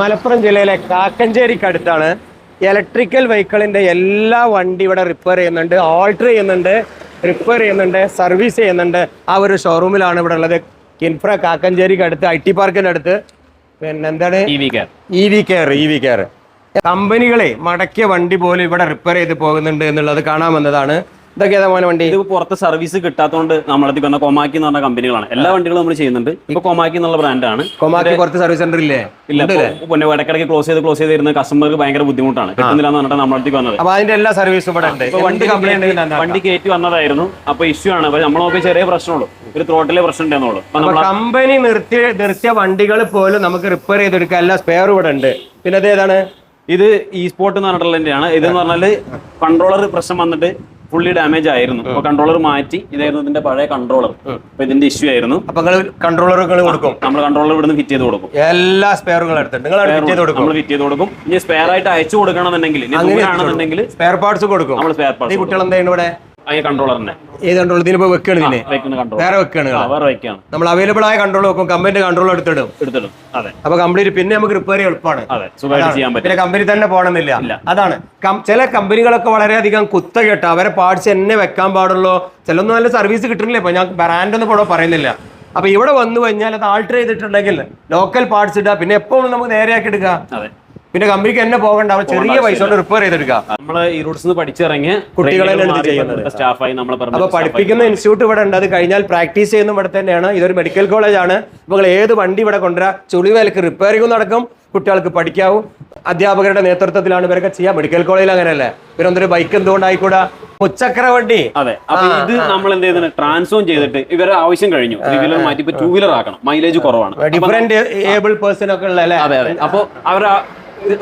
മലപ്പുറം ജില്ലയിലെ കാക്കഞ്ചേരിക്കടുത്താണ്. ഇലക്ട്രിക്കൽ വെഹിക്കിളിന്റെ എല്ലാ വണ്ടി ഇവിടെ റിപ്പയർ ചെയ്യുന്നുണ്ട്, ഓൾട്ടർ ചെയ്യുന്നുണ്ട്, റിപ്പയർ ചെയ്യുന്നുണ്ട്, സർവീസ് ചെയ്യുന്നുണ്ട്. ആ ഒരു ഷോറൂമിലാണ് ഇവിടെ ഉള്ളത്. കിൻഫ്ര കാക്കഞ്ചേരിക്ക് അടുത്ത് IT പാർക്കിന്റെ അടുത്ത്. പിന്നെ എന്താണ് ഇ വി കെയർ കമ്പനികളെ മടക്കിയ വണ്ടി പോലും ഇവിടെ റിപ്പയർ ചെയ്ത് പോകുന്നുണ്ട് എന്നുള്ളത് കാണാൻ വന്നതാണ്. ഇതൊക്കെ ഏതാ മോനെ വണ്ടി? ഇത് പുറത്ത് സർവീസ് കിട്ടാത്തതുകൊണ്ട് നമ്മളെത്തി പറഞ്ഞ കൊമാക്കി എന്ന് പറഞ്ഞ കമ്പനികളാണ്. എല്ലാ വണ്ടികളും നമ്മൾ ചെയ്യുന്നുണ്ട്. ഇപ്പൊ കൊമാക്കി എന്നുള്ള ബ്രാൻഡാണ്. കൊമാക്കി പുറത്ത് സർവീസ് സെന്റർ ഇല്ലേ? ഇല്ല, പിന്നെ ഇടയ്ക്കിടയ്ക്ക് ക്ലോസ് ചെയ്ത് വരുന്ന കസ്റ്റമർക്ക് ഭയങ്കര ബുദ്ധിമുട്ടാണ്, കിട്ടുന്നില്ല എന്ന് പറഞ്ഞാൽ നമ്മളടുത്തേക്ക് വന്നത്. അപ്പൊ അതിന്റെ എല്ലാ സർവീസും ഇവിടെ ഉണ്ട്. വണ്ടി കയറ്റി വന്നതായിരുന്നു. അപ്പൊ ഇഷ്യൂ ആണ്. നമ്മൾ നോക്കിയ ചെറിയ പ്രശ്നമുള്ളൂ, ഒരു ത്രോട്ടിലെ പ്രശ്നം ഉണ്ടെന്നുള്ളൂ. കമ്പനി നിർത്തിയ വണ്ടികൾ പോലും നമുക്ക് റിപ്പയർ ചെയ്തെടുക്കാൻ എല്ലാ സ്പെയർ ഇവിടെ ഉണ്ട്. പിന്നെ അത് ഏതാണ്? ഇത് ഈ സ്പോർട്ട് എന്ന് പറഞ്ഞിട്ടുള്ളതിന്റെയാണ്. ഇതെന്ന് പറഞ്ഞാല് കൺട്രോളർ പ്രശ്നം വന്നിട്ട് ഫുള്ളി ഡാമേജ് ആയിരുന്നു. അപ്പൊ കൺട്രോളർ മാറ്റി, ഇതായിരുന്നു ഇതിന്റെ പഴയ കൺട്രോളർ. അപ്പൊ ഇതിന്റെ ഇഷ്യൂ ആയിരുന്നു. അപ്പൊ കൺട്രോളറുകൾ കൊടുക്കും, നമ്മൾ കൺട്രോളർ ഇവിടുന്ന് ഫിറ്റ് ചെയ്ത് കൊടുക്കും. എല്ലാ സ്പെയറുകളും എടുത്തിട്ട് നമ്മൾ ഫിറ്റ് ചെയ്ത് കൊടുക്കും. ഇനി സ്പെയർ ആയിട്ട് അയച്ചു കൊടുക്കണമെന്നുണ്ടെങ്കിൽ സ്പെയർ പാർട്സ് കൊടുക്കും. നമ്മൾ സ്പെയർ പാർട്സ്. കുട്ടികൾ എന്താണ് ഇവിടെ കൺട്രോളറിനെ ഏത് കൺട്രോൾ ഇതിനിപ്പോ വെക്കാണ്? വേറെ വെക്കാണ്. നമ്മൾ അവൈലബിൾ ആയ കൺട്രോൾ വെക്കും, കമ്പനി കൺട്രോൾ എടുത്തിടും. അപ്പൊ കംപ്ലീറ്റ് പിന്നെ നമുക്ക് റിപ്പയർ എളുപ്പമാണ്. പിന്നെ കമ്പനി തന്നെ പോകണമെന്നില്ല. അതാണ് ചില കമ്പനികളൊക്കെ വളരെയധികം കുത്ത കേട്ടോ, അവരെ പാർട്സ് എന്നെ വെക്കാൻ പാടുള്ളൂ. ചിലൊന്നും നല്ല സർവീസ് കിട്ടുന്നില്ല. ഇപ്പൊ ഞാൻ ബ്രാൻഡ് ഒന്നും ഇവിടെ പറയുന്നില്ല. അപ്പൊ ഇവിടെ വന്നു കഴിഞ്ഞാൽ അത് ആൾട്ടർ ചെയ്തിട്ടുണ്ടെങ്കിൽ ലോക്കൽ പാർട്സ് ഇടുക, പിന്നെ എപ്പോഴും നമുക്ക് നേരെയാക്കി എടുക്കുക. പിന്നെ കമ്പനിക്ക് തന്നെ പോകണ്ട, അവർ ചെറിയ പൈസ കൊണ്ട് റിപ്പയർ ചെയ്തെടുക്കാം. നമ്മള് ഈ റൂട്ട്സ് പഠിച്ചിറങ്ങിയ കുട്ടികളെ സ്റ്റാഫായി നമ്മൾ അപ്പൊ പഠിപ്പിക്കുന്ന ഇൻസ്റ്റിറ്റ്യൂട്ട് ഇവിടെ ഉണ്ട്. അത് കഴിഞ്ഞാൽ പ്രാക്ടീസ് ചെയ്യുന്ന ഇവിടെ തന്നെയാണ്. ഇതൊരു മെഡിക്കൽ കോളേജ് ആണ്. നിങ്ങൾ ഏത് വണ്ടി ഇവിടെ കൊണ്ടുവരാം, ചുളിവേലക്ക് റിപ്പയറിംഗ് നടക്കും, കുട്ടികൾക്ക് പഠിക്കാവും. അധ്യാപകരുടെ നേതൃത്വത്തിലാണ് ഇവരൊക്കെ ചെയ്യാം. മെഡിക്കൽ കോളേജിൽ അങ്ങനെയല്ലേ. ഇവരൊന്നൊരു ബൈക്ക് എന്തുകൊണ്ടായിക്കൂടാ? മുച്ചക്ര വണ്ടി. അതെ, അപ്പൊ ഇത് നമ്മൾ എന്ത് ചെയ്യുന്നത്, ട്രാൻസ്ഫോം ചെയ്തിട്ട് ഇവരെ ആവശ്യം കഴിഞ്ഞു, 3 വീലർ മാറ്റി 2 വീലർ ആക്കണം. മൈലേജ് കുറവാണ്. ഡിഫറെന്റ് ഏബിൾ പേഴ്സൺ ഒക്കെ ഉള്ള അല്ലേ? അതെ അതെ. അപ്പൊ അവർ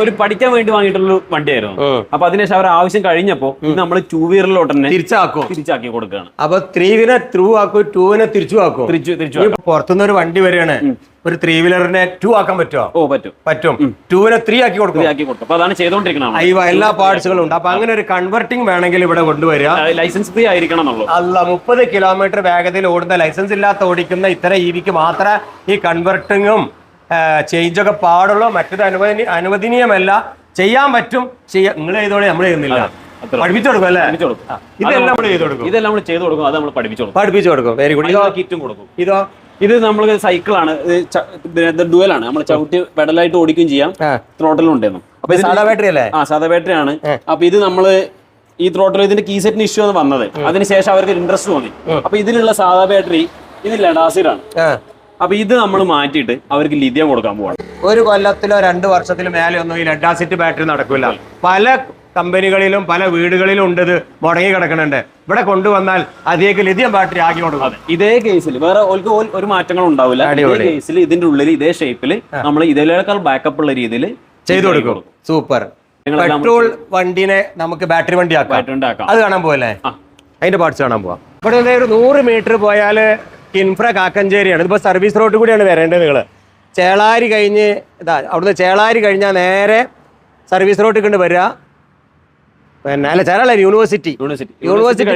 ഒരു പഠിക്കാൻ വേണ്ടി വാങ്ങിയിട്ടുള്ള വണ്ടിയായിരുന്നു. അപ്പൊ അതിനുശേഷം അവർ ആവശ്യം കഴിഞ്ഞപ്പോ നമ്മൾ 2 വീലറിലോട്ട് തന്നെ തിരിച്ചാക്കി കൊടുക്കുകയാണ്. അപ്പൊ 3 വീലർ ത്രൂ ആക്കും, 2 തിരിച്ചു ആക്കും. പുറത്തുനിന്ന് ഒരു വണ്ടി വരികയാണ്, ഒരു 3 വീലറിനെ 2 ആക്കാൻ പറ്റുമോ? പറ്റും. 2 3 ആക്കി കൊടുക്കും. അപ്പൊ അതാണ് ചെയ്തോണ്ടിരിക്കുന്നത്. എല്ലാ പാർട്സുകളും ഉണ്ട്. അപ്പൊ അങ്ങനെ ഒരു കൺവെർട്ടിംഗ് വേണമെങ്കിൽ ഇവിടെ കൊണ്ടുവരിക. ലൈസൻസ് ഫ്രീ ആയിരിക്കണം എന്നുള്ളൂ. അല്ല, 30 കിലോമീറ്റർ വേഗതയിൽ ഓടുന്ന ലൈസൻസ് ഇല്ലാത്ത ഓടിക്കുന്ന ഇത്തരം EVക്ക് മാത്രമേ ഈ കൺവെർട്ടിങ്ങും ചേഞ്ചൊക്കെ പാടുള്ളൂ. മറ്റത് അനുവദനീയമല്ല. ചെയ്യാൻ പറ്റും. നിങ്ങൾ ചെയ്തോളെ, നമ്മൾ ചെയ്യുന്നില്ല. പഠിപ്പിച്ചു കൊടുക്കും അല്ലേ? ഇതെല്ലാം നമ്മൾ ചെയ്ത് കൊടുക്കും. അത് നമ്മൾ പഠിപ്പിച്ചു കൊടുക്കും. Very good. കിറ്റും കൊടുക്കും. ഇത് നമ്മൾ സൈക്കിളാണ്, ഡുവലാണ്. നമ്മൾ ചവിട്ടി പെഡലായിട്ട് ഓടിക്കുകയും ചെയ്യാം, ത്രോട്ടലും ഉണ്ടായിരുന്നു. അപ്പൊ സാധാ ബാറ്ററി അല്ലേ? സാധാ ബാറ്ററി ആണ്. അപ്പൊ ഇത് നമ്മള് ഈ ത്രോട്ടൽ ഇതിന്റെ കീ സെറ്റിന് ഇഷ്യൂ ആണ് വന്നത്. അതിനുശേഷം അവർക്ക് ഇൻട്രസ്റ്റ് തോന്നി. അപ്പൊ ഇതിലുള്ള സാധാ ബാറ്ററി ഇത് ലഡാസിലാണ്. അപ്പൊ ഇത് നമ്മൾ മാറ്റിയിട്ട് അവർക്ക് ലിഥിയം കൊടുക്കാൻ പോവാണ്. ഒരു കൊല്ലത്തിലോ 2 വർഷത്തിലോ മേലെ ഒന്നും ഈ ലെഡ് ആസിഡ് ബാറ്ററി നടക്കില്ല. പല കമ്പനികളിലും പല വീടുകളിലും ഉണ്ട്, ഇത് മുടങ്ങി കിടക്കുന്നുണ്ട്. ഇവിടെ കൊണ്ടുവന്നാൽ അതിലേക്ക് ലിഥിയം ബാറ്ററി ആക്കി കൊടുക്കും. ഇതേ കേസിൽ വേറെ ഒരു മാറ്റങ്ങളും ഉണ്ടാവില്ല. കേസിൽ ഇതിന്റെ ഉള്ളിൽ ഇതേ ഷേപ്പിൽ നമ്മൾ ഇതിനേക്കാൾ ബാക്കപ്പ് ഉള്ള രീതിയിൽ ചെയ്തു കൊടുക്കും. സൂപ്പർ. പെട്രോൾ വണ്ടിനെ നമുക്ക് ബാറ്ററി വണ്ടി ആക്കാം. അത് കാണാൻ പോവല്ലേ? അതിന്റെ പാർട്സ് കാണാൻ പോവാം. ഇവിടെ ഒരു 100 മീറ്റർ പോയാല് കിൻഫ്ര കാക്കഞ്ചേരിയാണ്. ഇതിപ്പോൾ സർവീസ് റോഡ് കൂടിയാണ് വരേണ്ടത്. നിങ്ങൾ ചേളാരി കഴിഞ്ഞ് അവിടുന്ന് ചേളാരി കഴിഞ്ഞാൽ നേരെ സർവീസ് റോഡിൽ കൊണ്ട് വരിക. പിന്നെ അല്ല, ചേളാരി യൂണിവേഴ്സിറ്റി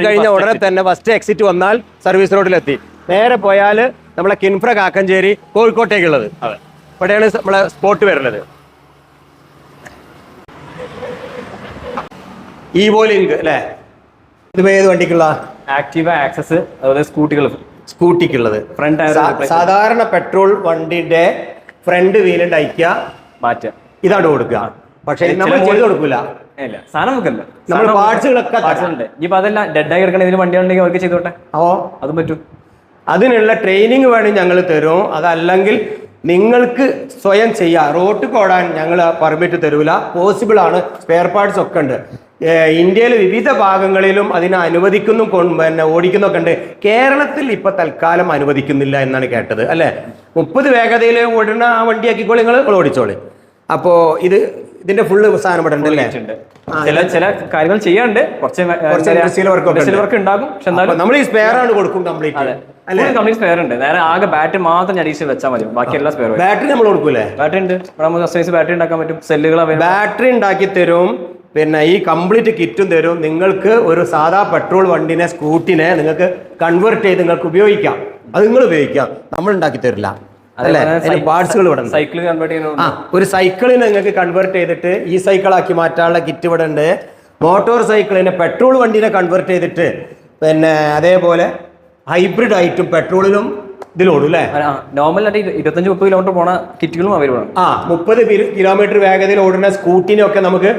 കഴിഞ്ഞ ഉടനെ തന്നെ ഫസ്റ്റ് എക്സിറ്റ് വന്നാൽ സർവീസ് റോഡിലെത്തി. നേരെ പോയാൽ നമ്മളെ കിൻഫ്ര കാക്കഞ്ചേരി കോഴിക്കോട്ടേക്കുള്ളത്. ഇവിടെയാണ് നമ്മളെ സ്പോട്ട് വരുന്നത്. ഈവോലിങ്ക് അല്ലേ? ഇതിപ്പോ ഏത് വണ്ടിക്കുള്ള? ആക്റ്റീവ, ആക്സസ്, അതുപോലെ സ്കൂട്ടിക്കുള്ളത്. ഫ്രണ്ട് സാധാരണ പെട്രോൾ വണ്ടിന്റെ ഫ്രണ്ട് വീലിന്റെ ഐക്യ മാറ്റുക, ഇതാണ് കൊടുക്കുക. പക്ഷെ നമ്മൾ ചെയ്ത് കൊടുക്കൂല. നമ്മൾ പാർട്സുകളൊക്കെ അതല്ല ഡെഡായി കിടക്കണ ഇതിന് വണ്ടി ഉണ്ടെങ്കിൽ അവർക്ക് ചെയ്തോട്ടെ. അതും പറ്റും. അതിനുള്ള ട്രെയിനിങ് വേണം, ഞങ്ങൾ തരും. അതല്ലെങ്കിൽ നിങ്ങൾക്ക് സ്വയം ചെയ്യാം. റോഡ് ഓടാൻ ഞങ്ങൾ പെർമിറ്റ് തരൂല. പോസിബിൾ ആണ്. സ്പെയർ പാർട്സ് ഒക്കെ ഉണ്ട്. ഇന്ത്യയിലെ വിവിധ ഭാഗങ്ങളിലും അതിനെ അനുവദിക്കുന്നു, പിന്നെ ഓടിക്കുന്നൊക്കെ ഉണ്ട്. കേരളത്തിൽ ഇപ്പൊ തൽക്കാലം അനുവദിക്കുന്നില്ല എന്നാണ് കേട്ടത് അല്ലേ? 30 വേഗതയിൽ ഓടുന്ന ആ വണ്ടിയാക്കിക്കോളി, നിങ്ങൾ ഓടിച്ചോളി. അപ്പോ ഇതിന്റെ ഫുള്ള് സാധനം ഇവിടെ ഉണ്ട് അല്ലേ? ചില കാര്യങ്ങൾ ചെയ്യാണ്ട് കുറച്ച് വർക്ക് ഉണ്ടാകും. നമ്മൾ ഈ സ്പെയർ ആണ് കൊടുക്കും കംപ്ലീറ്റ് സ്പെയർ ഉണ്ട്. നേരെ ആകെ ബാറ്ററി മാത്രം അഡീഷണൽ വെച്ചാൽ മതി. ബാക്കി എല്ലാ സ്പെയർ. ബാറ്ററി നമ്മൾ കൊടുക്കൂലേ? ബാറ്ററി ഉണ്ട്. ബാറ്ററി ഉണ്ടാക്കാൻ പറ്റും. സെല്ലുകൾ ബാറ്ററി ഉണ്ടാക്കി തരും. പിന്നെ ഈ കംപ്ലീറ്റ് കിറ്റും തരും. നിങ്ങൾക്ക് ഒരു സാധാ പെട്രോൾ വണ്ടിനെ, സ്കൂട്ടിനെ നിങ്ങൾക്ക് കൺവേർട്ട് ചെയ്ത് നിങ്ങൾക്ക് ഉപയോഗിക്കാം. അത് നിങ്ങൾ ഉപയോഗിക്കാം. നമ്മൾ ഉണ്ടാക്കി തരില്ല. അല്ലേ? അതിന്റെ പാർട്സുകൾ ഇവിടെ സൈക്കിൾ കൺവേർട്ട് ചെയ്യുന്ന ഒരു സൈക്കിളിനെ നിങ്ങൾക്ക് കൺവേർട്ട് ചെയ്തിട്ട് ഈ സൈക്കിളാക്കി മാറ്റാനുള്ള കിറ്റ് ഇവിടെ ഉണ്ട്. മോട്ടോർ സൈക്കിളിനെ പെട്രോൾ വണ്ടിനെ കൺവേർട്ട് ചെയ്തിട്ട് പിന്നെ അതേപോലെ ഹൈബ്രിഡ് ആയിട്ടും പെട്രോളിലും ഇതിലോടും അല്ലേ? നോർമൽ 25-30 കിലോമീറ്റർ പോണ കിറ്റുകളും അവൈലബിൾ ആണ്. 30 കിലോമീറ്റർ വേഗതയിൽ ഓടുന്ന സ്കൂട്ടിനൊക്കെ നമുക്ക്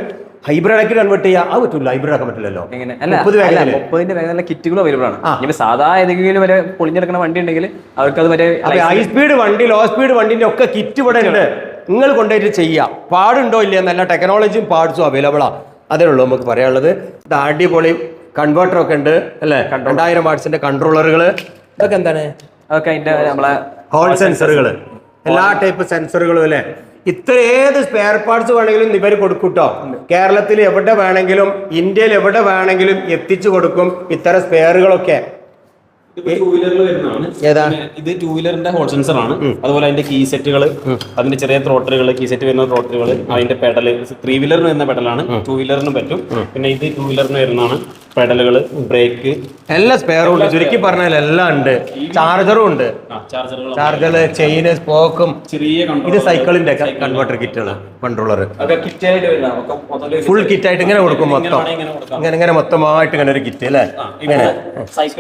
ഹൈബ്രിഡ് ആക്കി കൺവേർട്ട് ചെയ്യാം. അത് പറ്റില്ല, ഹൈബ്രിഡ് ആക്കാൻ പറ്റില്ലല്ലോ. 30 വേഗതയിലുള്ള കിറ്റുകളും അവൈലബിൾ ആണ്. ഇനി സാധാ ഏതെങ്കിലും വരെ പൊളിഞ്ഞെടുക്കുന്ന വണ്ടി ഉണ്ടെങ്കിൽ അവർക്ക് അത് വരെ ഹൈ സ്പീഡ് വണ്ടി, ലോ സ്പീഡ് വണ്ടിന്റെ ഒക്കെ കിറ്റ് ഇവിടെ ഉണ്ട്. നിങ്ങൾ കൊണ്ടുപോയിട്ട് ചെയ്യാം. പാടുണ്ടോ ഇല്ല നല്ല ടെക്നോളജിയും പാർട്സും അവൈലബിൾ ആണ്. അതേ ഉള്ളൂ നമുക്ക് പറയാനുള്ളത്. ഇത് അടിപൊളി കൺവേർട്ടർ ഒക്കെ ഉണ്ട് അല്ലേ? 2000 വാട്ട്സിന്റെ കൺട്രോളറുകൾ, ഇതൊക്കെ എന്താണ്? അതൊക്കെ അതിന്റെ നമ്മളെ ഹോൾ സെൻസറുകൾ, എല്ലാ ടൈപ്പ് സെൻസറുകളും അല്ലേ? ഇത്ര ഏത് സ്പെയർ പാർട്സ് വേണമെങ്കിലും ഇവർ കൊടുക്കും കേട്ടോ. കേരളത്തിൽ എവിടെ വേണമെങ്കിലും ഇന്ത്യയിൽ എവിടെ വേണമെങ്കിലും എത്തിച്ചു കൊടുക്കും ഇത്തരം സ്പെയറുകളൊക്കെ. ഇത് 2 വീലറിന്റെ ഹോൾ സെൻസർ ആണ്. അതുപോലെ അതിന്റെ കീ സെറ്റുകൾ, അതിന്റെ ചെറിയ ത്രോട്ടറുകൾ, കീ സെറ്റ് വരുന്ന ത്രോട്ടറുകൾ, അതിന്റെ പെഡല് 3 വീലറിന് വരുന്ന പെഡലാണ്, 2 വീലറിനും പറ്റും. പിന്നെ ഇത് 2 വീലറിന് വരുന്നതാണ്. പെഡലുകൾ, ബ്രേക്ക്, എല്ലാ സ്പെയറും ഉണ്ട്. ചുരുക്കി പറഞ്ഞാൽ എല്ലാം ഉണ്ട്. ചാർജറും ഉണ്ട്. ചാർജർ, ചെയിന്, സ്പോക്കും, ചെറിയ ഇത് സൈക്കിളിന്റെ കൺവേർട്ടർ കിറ്റുകൾ, കൺട്രോളർ ഫുൾ കിറ്റായിട്ട് ഇങ്ങനെ കൊടുക്കും. മൊത്തം ഇങ്ങനെ മൊത്തമായിട്ട് ഇങ്ങനെ ഒരു കിറ്റ് അല്ലേ? ഇങ്ങനെ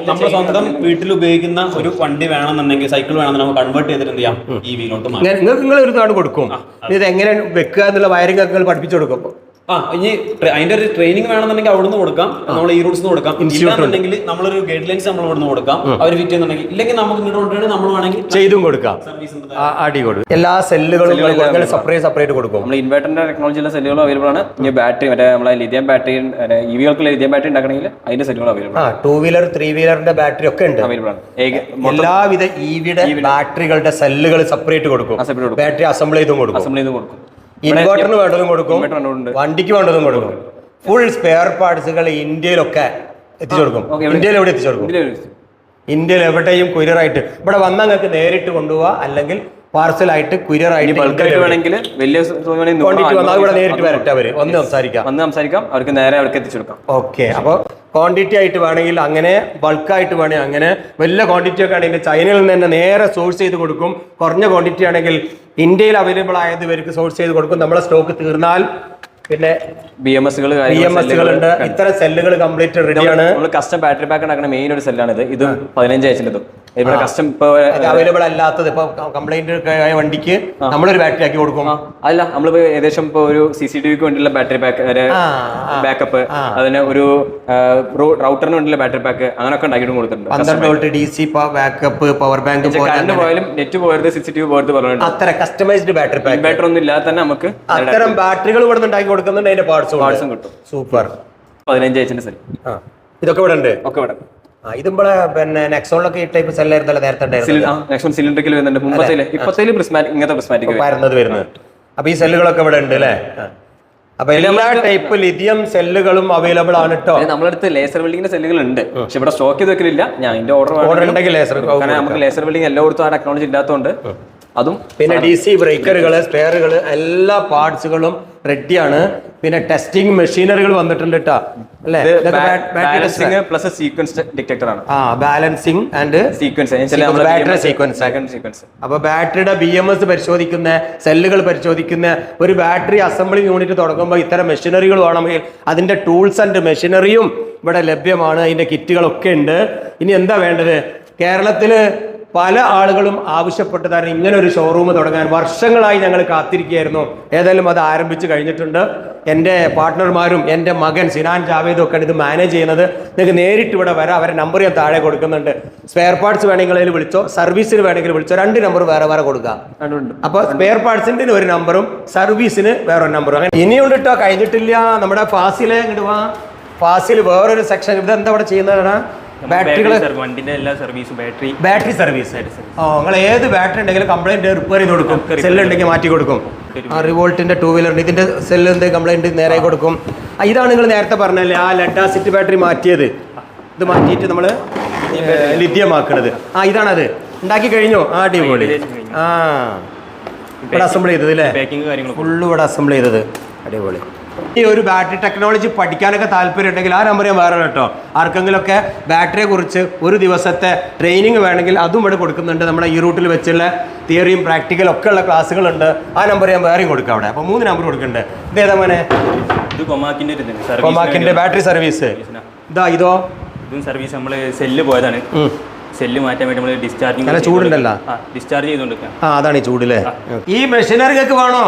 നമ്മുടെ സ്വന്തം വീട്ടിൽ ഉപയോഗിക്കുന്ന ഒരു വണ്ടി വേണമെന്നുണ്ടെങ്കിൽ, സൈക്കിൾ വേണമെന്നുണ്ടെങ്കിൽ നമുക്ക് കൺവേർട്ട് ചെയ്തിട്ട് എന്ത് ചെയ്യാം, EV-ലോട്ട് നിങ്ങൾ ഒരു നാട് കൊടുക്കും. ഇത് എങ്ങനെ വെക്കുക എന്നുള്ള വയറിംഗ് ഒക്കെ പഠിപ്പിച്ചു കൊടുക്കും. ഇനി അതിന്റെ ഒരു ട്രെയിനിങ് വേണമെന്നുണ്ടെങ്കിൽ അവിടുന്ന് കൊടുക്കാം, നമ്മൾ ഈ റൂട്ട്സ് കൊടുക്കാം. ഇല്ലാന്നുണ്ടെങ്കിൽ നമ്മളൊരു ഗൈഡ് ലൈൻസ് നമ്മൾ ഇവിടുന്ന് കൊടുക്കാം. അവർ ഫിറ്റ് ചെയ്യുന്നുണ്ടെങ്കിൽ, ഇല്ലെങ്കിൽ നമുക്ക് ഇങ്ങോട്ട് കൊണ്ടുവരണം, നമ്മൾ വേണമെങ്കിൽ ചെയ്തും കൊടുക്കാം. അടി കൊടുക്കും. എല്ലാ സെല്ലുകളും സെപ്പറേറ്റ് കൊടുക്കും. നമ്മൾ ഇൻവെർട്ടറിന്റെ ടെക്നോളജിയിലെ സെല്ലുകളും അവൈലബിൾ ആണ്. ഇനി ബാറ്ററി, മറ്റേ നമ്മളെ ലിഥിയം ബാറ്ററി, EV-കൾക്കുള്ള ലിഥിയം ബാറ്ററി ഉണ്ടാക്കണമെങ്കിൽ അതിന്റെ സെല്ലുകൾ അവൈലബിൾ ആണ്. 2 വീലർ 3 വീലറിന്റെ ബാറ്ററി ഒക്കെ ഉണ്ട്, അവൈലബിൾ ആണ്. എല്ലാവിധ EV-യുടെ ബാറ്ററികളുടെ സെല്ലുകൾ സെപ്പറേറ്റ് കൊടുക്കും. ബാറ്ററി അസംബിൾ ചെയ്തും കൊടുക്കും. ഇൻവെർട്ടറിന് വേണ്ടതും കൊടുക്കും, വണ്ടിക്ക് വേണ്ടതും കൊടുക്കും. ഫുൾ സ്പെയർ പാർട്സുകൾ ഇന്ത്യയിലൊക്കെ എത്തിച്ചു കൊടുക്കും. ഇന്ത്യയിൽ എവിടെ എത്തിച്ചു കൊടുക്കും? ഇന്ത്യയിൽ എവിടെയും കൊറിയറായിട്ട് ഇവിടെ വന്നാൽ നിങ്ങൾക്ക് നേരിട്ട് കൊണ്ടുപോവാ, അല്ലെങ്കിൽ പാർസലായിട്ട് കൊറിയറായിട്ട് വേണമെങ്കിൽ വലിയ ഇവിടെ നേരിട്ട് വരട്ടെ. അവര് വന്ന് സംസാരിക്കാം, അവർക്ക് നേരെ അവർക്ക് എത്തിച്ചു കൊടുക്കാം. ഓക്കെ. അപ്പോൾ ക്വാണ്ടിറ്റി ആയിട്ട് വേണമെങ്കിൽ അങ്ങനെ, ബൾക്കായിട്ട് വേണമെങ്കിൽ അങ്ങനെ, വലിയ ക്വാണ്ടിറ്റി ഒക്കെ ആണെങ്കിൽ ചൈനയിൽ നിന്ന് തന്നെ നേരെ സോഴ്സ് ചെയ്ത് കൊടുക്കും. കുറഞ്ഞ ക്വാണ്ടിറ്റി ആണെങ്കിൽ ഇന്ത്യയിൽ അവൈലബിൾ ആയത് ഇവർക്ക് സോഴ്സ് ചെയ്ത് കൊടുക്കും. നമ്മളെ സ്റ്റോക്ക് തീർന്നാൽ പിന്നെ BMS ഉണ്ട്. ഇത്തരം സെല്ലുകൾ കംപ്ലീറ്റ് റെഡിയാണ്. കസ്റ്റം ബാറ്ററി പാക്ക് ഉണ്ടാക്കുന്ന മെയിൻ ഒരു സെല്ലാണ് ഇത് 15 ആഴ്ച. ഇവിടെ കസ്റ്റം ഇപ്പൊ അവൈലബിൾ അല്ലാത്തത്, ഇപ്പൊ കംപ്ലൈന്റ് ആയ വണ്ടിക്ക് നമ്മളൊരു ബാറ്ററി ആക്കി കൊടുക്കും. അല്ല, നമ്മളിപ്പോ ഏകദേശം ഇപ്പൊ ഒരു CCTVക്ക് വേണ്ടിയുള്ള ബാറ്ററി പാക്ക്, ബാക്കപ്പ്, അതിന് ഒരു റൗട്ടറിന് വേണ്ടിയുള്ള ബാറ്ററി പാക്ക്, അങ്ങനെയൊക്കെ ഉണ്ടാക്കിയിട്ടും കൊടുത്തിട്ടുണ്ട്. 12 volt DC backup, power bank, പോയാലും നെറ്റ് പോയത്, CCTV പോയത് പറഞ്ഞിട്ടുണ്ട്. അത്ര കസ്റ്റമൈസ്ഡ് ബാറ്ററി പാക്ക്, ബാറ്ററി ഒന്നും ഇല്ലാതെ തന്നെ നമുക്ക് അത്തരം ബാറ്ററികൾ ഇവിടെ നിന്ന് ഉണ്ടാക്കി കൊടുക്കുന്നുണ്ട്. അതിന്റെ പാർട്സും കിട്ടും. സൂപ്പർ. 15 ആഴ്ച സെൽ ഇതൊക്കെ ഇവിടെ ഉണ്ട്. ഒക്കെ ഇവിടെ ഇതുമ്പോളെ പിന്നെ നെക്സോണിലൊക്കെ ഈ ടൈപ്പ് സെല്ലായിരുന്നല്ലോ നേരത്തെ സിലിണ്ടറിൽ വരുന്നുണ്ട്. ഇപ്പത്തേല് ഇങ്ങനത്തെ പ്രിസ്മാറ്റിക് വരുന്നത്. അപ്പൊ ഈ സെല്ലുകളൊക്കെ ഇവിടെ ഉണ്ട് അല്ലേ? അപ്പൊ എല്ലാ ടൈപ്പ് ലിഥിയം സെല്ലുകളും അവൈലബിൾ ആണ് കേട്ടോ. നമ്മളടുത്ത് ലേസർ വെൽഡിങ്ങിന്റെ സെല്ലുകൾ ഉണ്ട്, പക്ഷെ ഇവിടെ സ്റ്റോക്ക് ചെയ്ത് വെക്കലില്ല. ഞാൻ അതിന്റെ ഓർഡർ ഉണ്ടെങ്കിൽ ലേസർ, കാരണം നമുക്ക് ലേസർ വെൽഡിങ് എല്ലായിടത്തും ആ ടെക്നോളജി ഇല്ലാത്തതുകൊണ്ട് അതും. പിന്നെ DC ബ്രേക്കറുകള്, സ്പെയറുകള്, എല്ലാ പാർട്സുകളും റെഡിയാണ്. പിന്നെ ടെസ്റ്റിംഗ് മെഷീനറികൾ വന്നിട്ടുണ്ട് കേട്ടോ അല്ലേ? പ്ലസ് സീക്വൻസ് ഡിറ്റക്ടർ ആണ്. Balancing and sequence. അപ്പൊ ബാറ്ററിയുടെ BMS പരിശോധിക്കുന്ന, സെല്ലുകൾ പരിശോധിക്കുന്ന ഒരു ബാറ്ററി അസംബ്ലിംഗ് യൂണിറ്റ് തുടങ്ങുമ്പോൾ ഇത്തരം മെഷീനറികൾ വേണമെങ്കിൽ അതിന്റെ ടൂൾസ് ആൻഡ് മെഷീനറിയും ഇവിടെ ലഭ്യമാണ്. അതിന്റെ കിറ്റുകളൊക്കെ ഉണ്ട്. ഇനി എന്താ വേണ്ടത്? കേരളത്തില് പല ആളുകളും ആവശ്യപ്പെട്ടതാണ് ഇങ്ങനെ ഒരു ഷോറൂം തുടങ്ങാൻ. വർഷങ്ങളായി ഞങ്ങൾ കാത്തിരിക്കുകയായിരുന്നു. ഏതായാലും അത് ആരംഭിച്ചു കഴിഞ്ഞിട്ടുണ്ട്. എൻ്റെ പാർട്ട്ണർമാരും എൻ്റെ മകൻ സിനാൻ ജാവേദും ഒക്കെ ഇത് മാനേജ് ചെയ്യുന്നത്. നിങ്ങൾക്ക് നേരിട്ട് ഇവിടെ വരാം. അവരുടെ നമ്പർ ഞാൻ താഴെ കൊടുക്കുന്നുണ്ട്. സ്പെയർ പാർട്സ് വേണമെങ്കിൽ വിളിച്ചോ, സർവീസിന് വേണമെങ്കിൽ വിളിച്ചോ. 2 നമ്പർ വേറെ കൊടുക്കാം. അപ്പോൾ സ്പെയർ പാർട്സിൻ്റെ ഒരു നമ്പറും സർവീസിന് വേറൊരു നമ്പറും. അങ്ങനെ ഇനിയുണ്ട് കേട്ടോ, കഴിഞ്ഞിട്ടില്ല. നമ്മുടെ ഫാസിലെ ഇങ്ങോട്ട് വാ. ഫാസിൽ വേറൊരു സെക്ഷൻ. ഇതെന്താ ഇവിടെ ചെയ്യുന്നതാണ്? വണ്ടിന്റെ എല്ലാ സർവീസും, ബാറ്ററി സർവീസ്. നിങ്ങൾ ഏത് ബാറ്ററി ഉണ്ടെങ്കിലും കംപ്ലൈന്റ് റിപ്പയർ ചെയ്ത് കൊടുക്കും. സെല്ല് ഉണ്ടെങ്കിൽ മാറ്റി കൊടുക്കും. റിവോൾട്ടിന്റെ 2 വീലറിന്റെ ഇതിന്റെ സെല്ല് എന്തെങ്കിലും കംപ്ലൈന്റ് നേരെ കൊടുക്കും. ഇതാണ് നിങ്ങൾ നേരത്തെ പറഞ്ഞല്ലേ ആ ലെഡ് ആസിഡ് ബാറ്ററി മാറ്റിയത്. ഇത് മാറ്റിയിട്ട് നമ്മൾ ലിഥിയം ആക്കണത്. ഇതാണത്. ഉണ്ടാക്കി കഴിഞ്ഞോ? അടിപൊളി. ഇവിടെ അസംബിൾ ചെയ്തത് അല്ലേ? ഫുള്ള് ഇവിടെ അസംബിൾ ചെയ്തത്. അടിപൊളി. ഈ ഒരു ബാറ്ററി ടെക്നോളജി പഠിക്കാനൊക്കെ താല്പര്യം ഉണ്ടെങ്കിൽ ആ നമ്പർ ഞാൻ വേറെ കേട്ടോ. ആർക്കെങ്കിലുമൊക്കെ ബാറ്ററിയെ കുറിച്ച് ഒരു ദിവസത്തെ ട്രെയിനിങ് വേണമെങ്കിൽ അതും ഇവിടെ കൊടുക്കുന്നുണ്ട്. നമ്മുടെ ഈ റൂട്ടിൽ വെച്ചുള്ള തിയറിയും പ്രാക്ടിക്കലും ഒക്കെ ഉള്ള ക്ലാസ്സുകളുണ്ട്. ആ നമ്പർ ഞാൻ വേറെയും കൊടുക്കാം അവിടെ. അപ്പോൾ 3 നമ്പർ കൊടുക്കുന്നുണ്ട്. ഇത് ഏതാ മോനെ? ഇത് കൊമാക്കിന്റെ ബാറ്ററി സർവീസ്. ഇതോ ഇതും സർവീസ് നമ്മൾ സെല്ല് പോയതാണ്. സെല്ല് മാറ്റാൻ വേണ്ടി നമ്മൾ ഡിസ്ചാർജിങ്. നല്ല ചൂടുണ്ടല്ലോ. ഡിസ്ചാർജ് ചെയ്തുകൊണ്ടിരിക്കുക. അതാണ് ഈ ചൂടില്ലേ. ഈ മെഷീനറികൾക്ക് വേണോ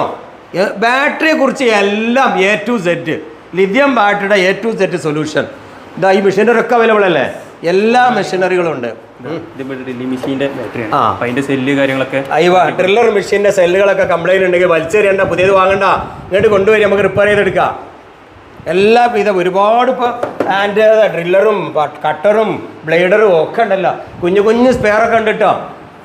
ബാറ്ററിയെ കുറിച്ച് എല്ലാം A to Z, ലിഥിയം ബാറ്ററിയുടെ A to Z സൊല്യൂഷൻ. ഇതാ ഈ മെഷീനറി ഒക്കെ അവൈലബിൾ അല്ലേ? എല്ലാ മെഷീനറികളും ഉണ്ട്. അതിന്റെ സെല്ല് കാര്യങ്ങളൊക്കെ ഡ്രില്ലർ മെഷീന്റെ സെല്ലുകളൊക്കെ കംപ്ലൈന്റ് ഉണ്ടെങ്കിൽ വലിച്ചെറിയണ്ട, പുതിയത് വാങ്ങണ്ട, ഇങ്ങോട്ട് കൊണ്ടുവരും, നമുക്ക് റിപ്പയർ ചെയ്തെടുക്കാം. എല്ലാ വിധം ഒരുപാട് ഇപ്പോൾ ഹാൻഡ് ഡ്രില്ലറും കട്ടറും ബ്ലേഡറും ഒക്കെ ഉണ്ടല്ലോ. കുഞ്ഞു കുഞ്ഞു സ്പെയറൊക്കെ ഉണ്ട് കേട്ടോ.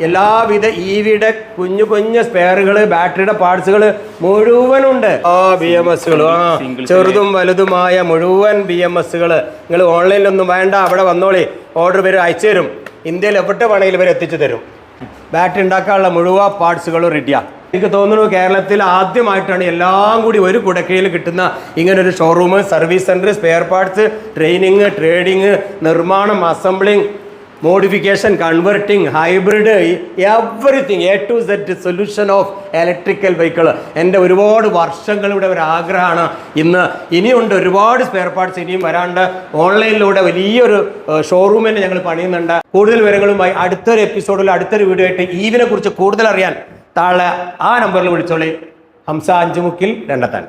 എല്ലാവിധ EVയുടെ കുഞ്ഞു കുഞ്ഞു സ്പെയറുകൾ, ബാറ്ററിയുടെ പാർട്സുകൾ മുഴുവനുണ്ട്. BMSകൾ, ചെറുതും വലുതുമായ മുഴുവൻ BMSകൾ നിങ്ങൾ ഓൺലൈനിലൊന്നും വേണ്ട, അവിടെ വന്നോളി, ഓർഡർ വരും, അയച്ചു തരും. ഇന്ത്യയിൽ എവിടെ വേണമെങ്കിലും ഇവർ എത്തിച്ചു തരും. ബാറ്ററി ഉണ്ടാക്കാനുള്ള മുഴുവൻ പാർട്സുകളും റെഡിയാണ്. എനിക്ക് തോന്നുന്നു കേരളത്തിൽ ആദ്യമായിട്ടാണ് എല്ലാം കൂടി ഒരു കുടക്കീഴിൽ കിട്ടുന്ന ഇങ്ങനൊരു showroom, service centre, spare parts, training, trading, നിർമ്മാണം, assembling, modification, converting, hybrid, everything A to Z solution of electrical vehicle. എൻ്റെ ഒരുപാട് വർഷങ്ങളുടെ ഒരു ആഗ്രഹമാണ്. ഇനിയുണ്ട് ഒരുപാട് സ്പെയർ പാർട്സ് ഇനിയും വരാണ്ട്. ഓൺലൈനിലൂടെ വലിയൊരു ഷോറൂമിനെ ഞങ്ങൾ പണിയുന്നുണ്ട്. കൂടുതൽ വിവരങ്ങളുമായി അടുത്തൊരു എപ്പിസോഡിൽ അടുത്തൊരു വീഡിയോ ആയിട്ട് EVനെ കുറിച്ച് കൂടുതൽ അറിയാൻ താഴെ ആ നമ്പറിൽ വിളിച്ചോളി. ഹംസ 5 മുക്കിൽ 2